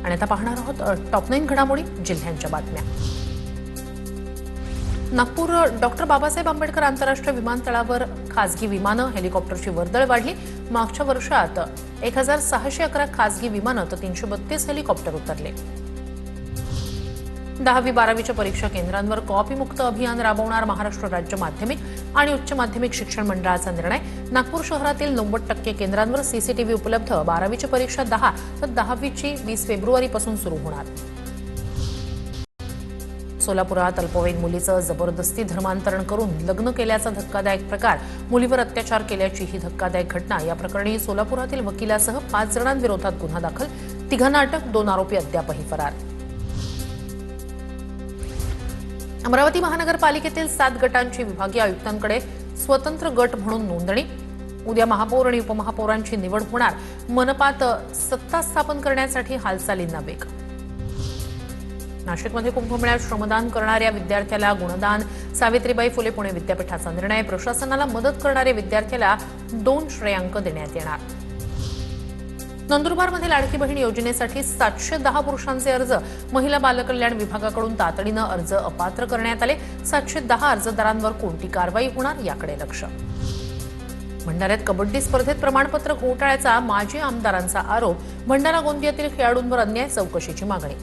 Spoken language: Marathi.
आणि आता पाहणार आहोत टॉप 9 घडामोडी जिल्ह्यांच्या बातम्या। नागपूर डॉक्टर बाबासाहेब आंबेडकर आंतरराष्ट्रीय विमानतळावर खासगी विमानं हेलिकॉप्टरची वर्दळ वाढली। मागच्या वर्षात 1611 खासगी विमानं तर 332 हेलिकॉप्टर उतरले। 10वी-12वीच्या परीक्षा केंद्रांवर कॉपीमुक्त अभियान राबवणार महाराष्ट्र राज्य माध्यमिक आणि उच्च माध्यमिक शिक्षण मंडळाचा निर्णय। नागपूर शहरातील 90% केंद्रांवर सीसीटीव्ही उपलब्ध। 12वीची परीक्षा 10 तर 10वीची 20 फेब्रुवारीपासून सुरू होणार। सोलापुरात अल्पवयीन मुलीचं जबरदस्ती धर्मांतरण करून लग्न केल्याचा धक्कादायक प्रकार। मुलीवर अत्याचार केल्याची ही धक्कादायक घटना। या प्रकरणी सोलापुरातील वकिलासह 5 जणांविरोधात गुन्हा दाखल। तिघांना अटक, 2 आरोपी अद्यापही फरार। अमरावती महानगरपालिकेतील 7 गटांची विभागीय आयुक्तांकडे स्वतंत्र गट म्हणून नोंदणी। उद्या महापौर आणि उपमहापौरांची निवड होणार। मनपात सत्ता स्थापन करण्यासाठी हालचालींना वेग। नाशिकमध्ये कुंभमेळ्यात श्रमदान करणाऱ्या विद्यार्थ्याला गुणदान। सावित्रीबाई फुले पुणे विद्यापीठाचा निर्णय। प्रशासनाला मदत करणाऱ्या विद्यार्थ्याला 2 श्रेयांक देण्यात येणार। नंदुरबारमध्ये लाडकी बहीण योजनेसाठी 710 पुरुषांचे अर्ज। महिला बालकल्याण विभागाकडून तातडीने अर्ज अपात्र करण्यात आले। 710 अर्जदारांवर कोणती कारवाई होणार याकडे लक्ष। भंडाऱ्यात कबड्डी स्पर्धेत प्रमाणपत्र घोटाळ्याचा माजी आमदारांचा आरोप। भंडारा गोंदियातील खेळाडूंवर अन्याय, चौकशीची मागणी।